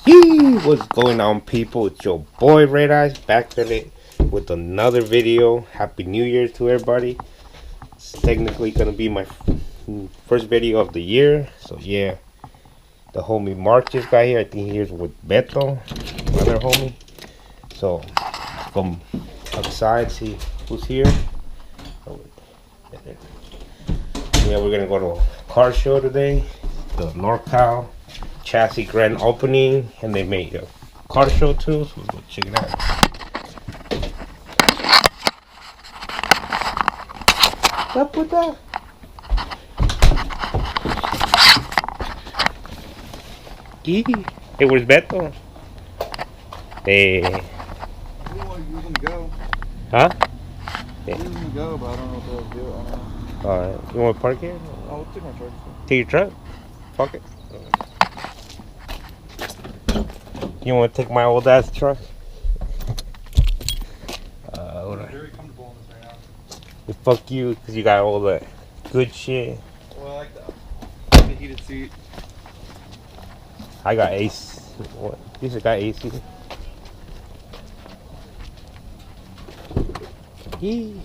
Yee! What's going on, people? It's your boy Red Eyes back at it with another video. Happy New Year to everybody. It's technically gonna be my first video of the year. So yeah, the homie Mark just got here. I think he's with Beto, my other homie. So come outside, see who's here. Yeah, we're gonna go to a car show today, the NorCal Chassis grand opening, and they made a car show too, so let's go check it out. What's up with that? Hey, where's Beto? Hey. You can go. Huh? Yeah. You can go, but I don't know if they'll do it. I don't know. Alright, you want to park here? I'll take my truck. Take your truck? Fuck it. You want to take my old ass truck? Hold on. Very comfortable in this right now. Fuck you, because you got all that good shit. Well, I like the heated seat. I got AC. What? You just got AC. Yee.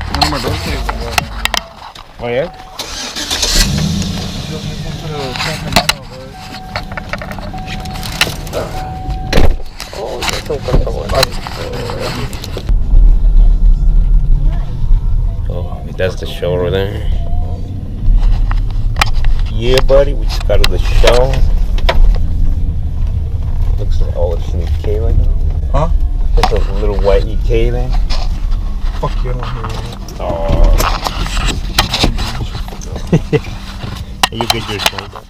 One of my birthdays ago. Oh yeah? Oh, that's so comfortable. Oh, that's the show over there. Yeah, buddy, we just got to the show. Looks like all it's an EK right now. Huh? That's a little white EK there. Fuck you, I don't hear you. Oh. You get your shoulder.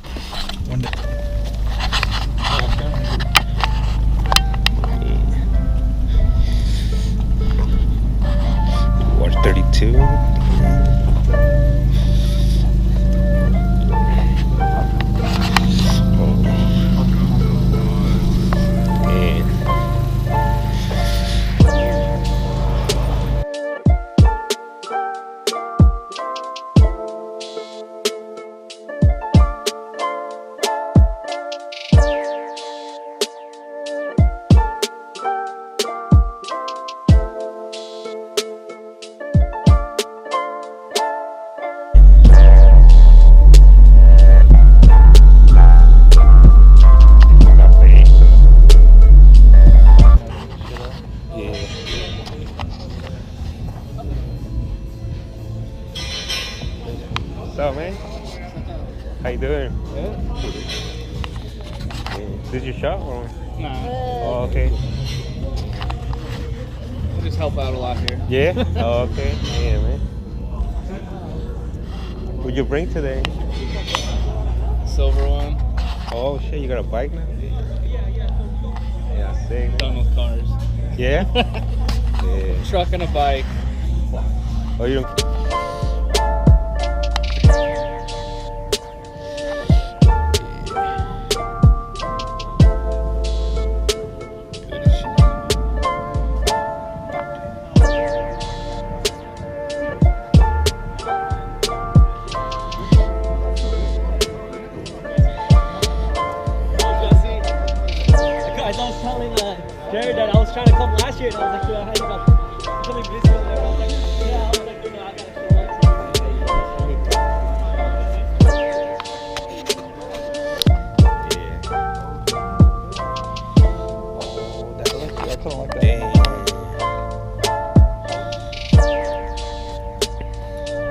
32. What's up, man? How you doing? Good. Yeah. This your shop or? Nah. Oh, okay. I just help out a lot here. Yeah? Oh, okay. Yeah, man. What'd you bring today? Silver one. Oh, shit, you got a bike now? Yeah, sick. Done with cars. Yeah? Yeah. Truck and a bike. Oh, you don't... Jared, that I was trying to come last year, and I was like, how you got coming this year? I was like, yeah, I was like, I got to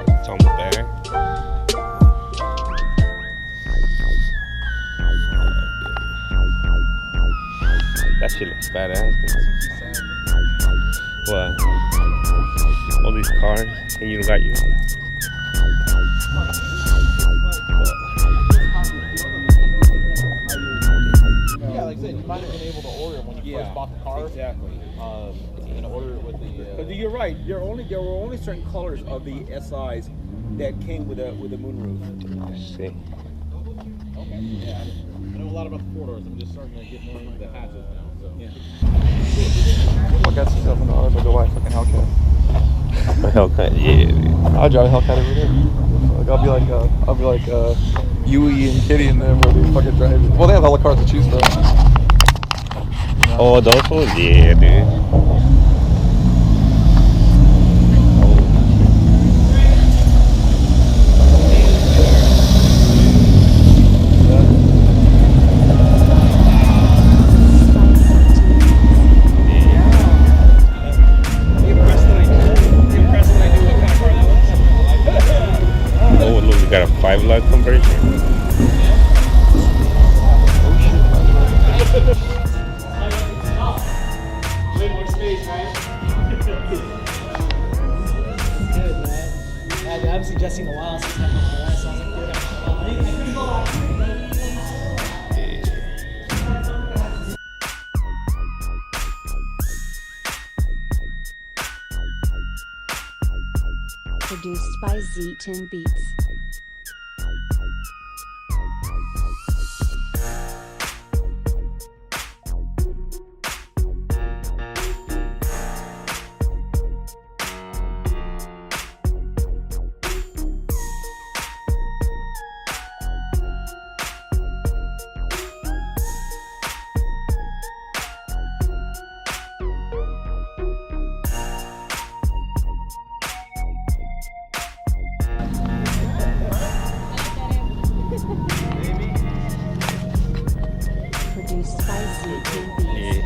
It's on the back. That shit looks badass. What? All these cars, and you don't got your. Yeah, like I said, you might have been able to order it when you first bought the car. Exactly. And order it with the. You're right. There were only certain colors of the SIs that came with a moonroof. Let's see. Okay. Yeah. I know a lot about the 4-doors. I'm just starting to get more into the hatches now. So. Yeah. I got some stuff in the auto, but go buy a fucking Hellcat. A Hellcat, yeah. I'll drive a Hellcat every day. Like, I'll be like Yui and Kitty and them where they fucking drive. Well, they have a la carte to choose from. Oh, those fools? Yeah, dude. Oh, look, we got a 5-lug conversion. Way more space, right? Good, man. Yeah, dude, I haven't seen Jesse in a while since having my RS, so I was like, Produced by Z10 Beats. Produced by Z10 Beats. Yeah.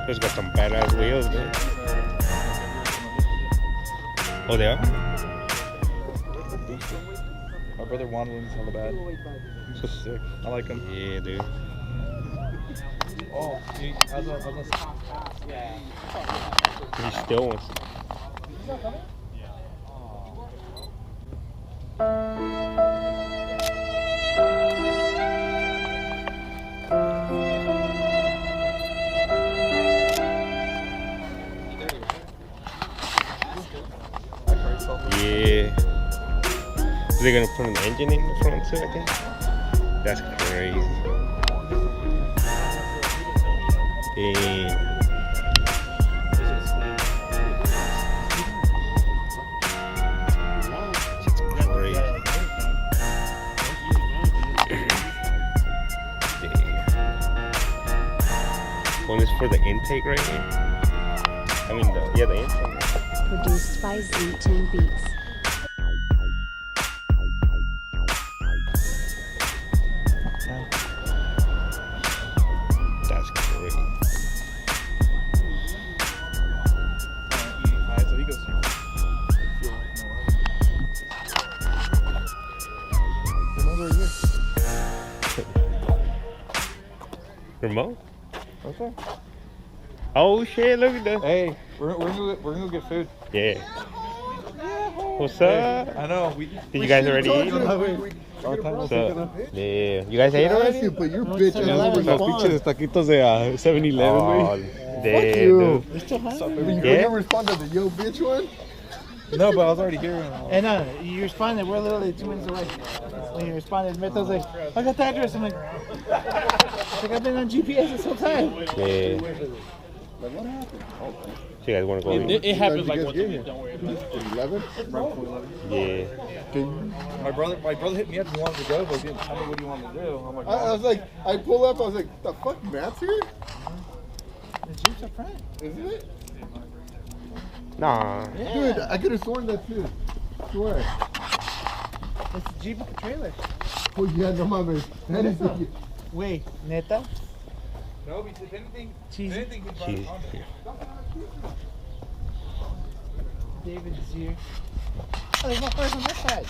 It's got some badass wheels, dude. Oh, they are? My brother wanted them hella bad. So sick. I like them. Yeah, dude. Oh, He still wants. Yeah. They're gonna put an engine in the front too, I think. That's crazy. Damn. That's crazy. Damn. One is for the intake right here. I mean, the intake. Produced by Z10 Beats. That's crazy. Alright, so he goes. Remote? Okay. Oh shit, look at that. Hey, we're gonna go get food. Yeah. What's Hey, up? I know. Did you guys already eat? Our time What's up? Yeah. You guys ate already? But you're bitching all over Los the pinches taquitos de 7-Eleven, Oh, güey. damn, you. dude. You Yeah? responded to yo bitch one? No, but I was already here. And you responded, we're literally 2 minutes away. When you responded, Meto's like, I got the address. I'm like, I've been on GPS this whole time. Yeah. Like what happened? Oh, So you guys want to go eat? It happens like guys once get a here? week, don't worry about it. 11? Yeah. Can you? My brother hit me up and wanted to go, but he didn't tell me what he wanted to do. I'm like, I was like, I pull up, I was like, the fuck, Matt's here? The Jeep's up front. Isn't it? Nah. Dude, I could have sworn that's it. Swear. It's the Jeep with the trailer. Oh yeah, no mames. That is the... Wait, neta? no, because if anything, Cheesy. he's brought Jeez. David's here. Oh, there's no cars on this side.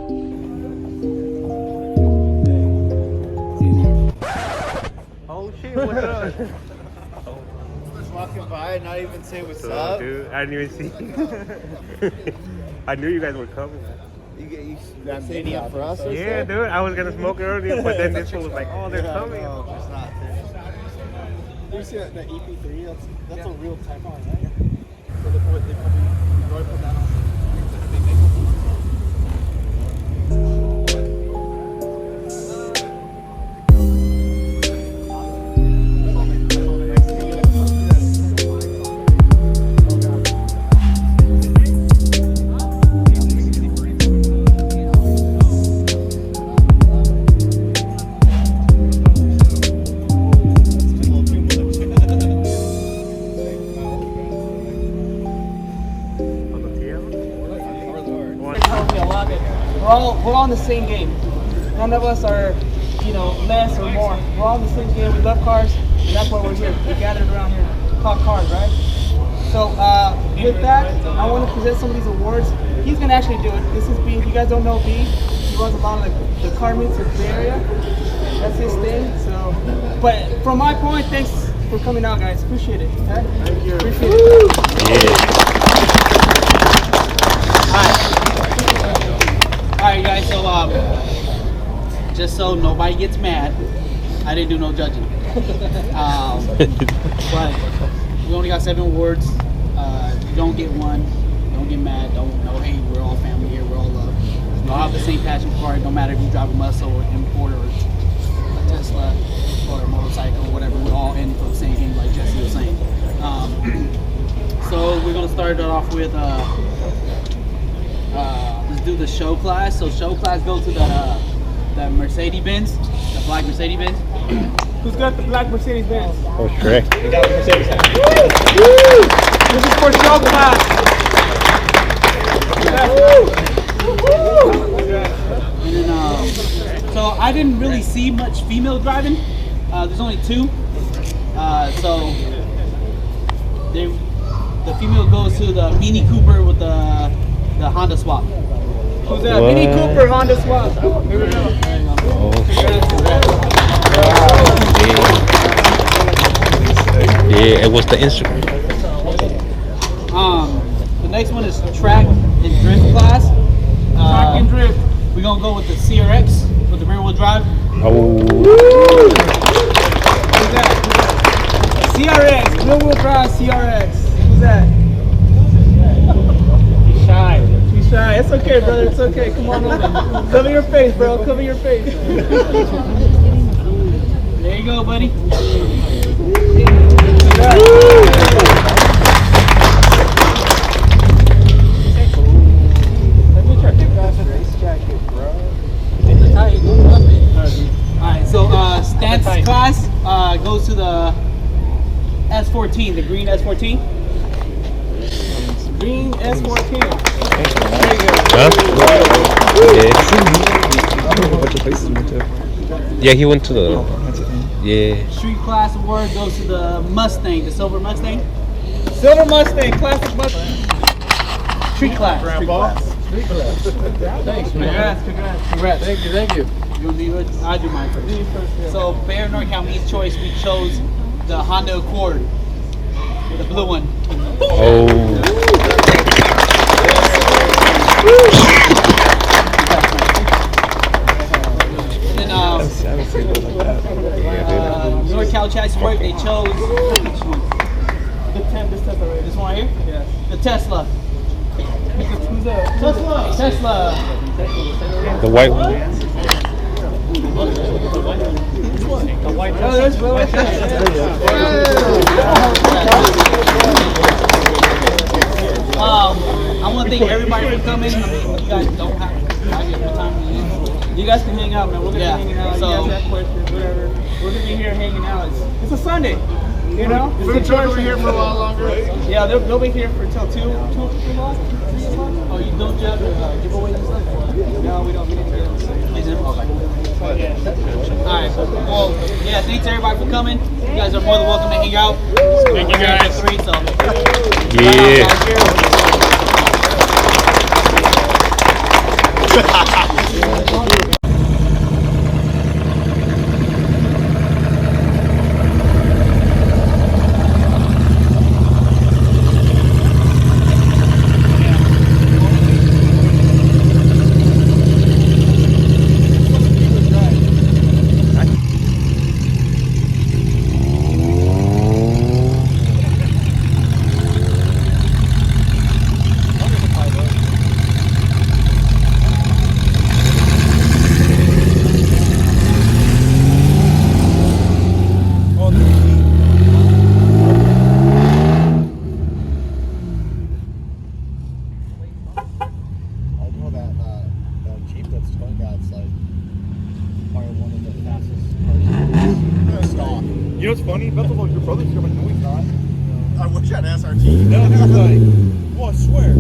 Oh shit, what's up? Just walking by, not even say what's up. Dude, I didn't even see. I knew you guys were coming. You got any up for us? Or Yeah, dude. I was gonna smoke earlier, but then this one was like, "Oh, they're coming." No, it's not. You see that EP3? That's a real type on, right? So they probably put that on. We're all in the same game. None of us are, less or more. We're all in the same game. We love cars, and that's why we're here. We gathered around here to talk cars, right? So with that, I want to present some of these awards. He's gonna actually do it. This is B. If you guys don't know B, he runs a lot of the car meets in the Bay Area. That's his thing. So, but from my point, thanks for coming out, guys. Appreciate it. Okay? Thank you. Appreciate it. Alright guys, so just so nobody gets mad, I didn't do no judging. But we only got 7 awards. You don't get one, don't get mad, don't hey, we're all family here, we're all love. We all have the same passion for it, no matter if you drive a muscle or import or a Tesla or a motorcycle, whatever, we're all in for the same game like Jesse was saying. So we're gonna start it off with let's do the show class. So show class goes to the Mercedes-Benz, the black Mercedes-Benz. Who's got the black Mercedes-Benz? Oh, Shrek. We got the Mercedes-Benz. This is for show class. And then, so I didn't really see much female driving. There's only 2. So the female goes to the Mini Cooper with the Honda swap. Who's that? Mini Cooper Honda swap. Here we go. Yeah, it was the Instagram. The next one is track and drift class. Track and drift. We're gonna go with the CRX with the rear wheel drive. Oh. Who's that? CRX, rear wheel drive CRX. Who's that? He's shy. He's shy. It's okay, brother. It's okay. Come on over. Cover your face, bro. Cover your face. There you go, buddy. Alright, so stance class goes to the S14, the green S14. Green S14. Huh? Yeah, he went to the. Yeah. Street class award goes to the Mustang, the silver Mustang. Silver Mustang, classic Mustang. Street class. Street class. Thanks, man. Congrats. Thank you. You'll do it. I do mine first. So, Bear North County's choice, we chose the Honda Accord, the blue one. Oh. North Cal Chasísworks, they chose this one right here? Yeah. The Tesla. Who's that? Tesla. The white one. The white. Oh, there's the white. I want to thank everybody for coming. I mean, you guys don't have time. You guys can hang out, man. We're gonna be hanging out. So, you guys have questions, whatever. We're gonna be here hanging out. It's a Sunday, you know. Food truck will be here for a while longer. Yeah, they'll be here for till 2 o'clock. Oh, you don't have giveaways and stuff? No, we don't. We didn't get them. Alright, well, yeah, thanks everybody for coming. You guys are more than welcome to hang out. Thank you guys. Yeah. like probably one of the fastest cars. Stop. You know what's funny? Bethel, like, your brother's here, but no, he's not. I wish I had SRT. No, he was like, well, I swear.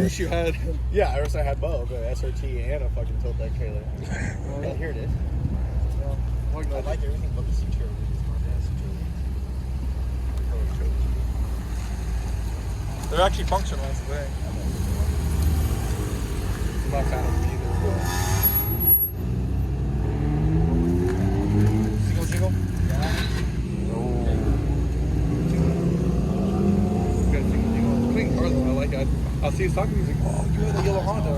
Wish you had. Yeah, I wish I had both, a SRT and a fucking tote bag trailer. Well, here it is. I like everything but the sea trailer. They're actually functional, that's the thing. I'm not a fan of them either. Jingle, jingle? Yeah. Good jingle, jingle. It's a clean car though, I like it. I'll see his talking, he's like, oh, you're the yellow Honda.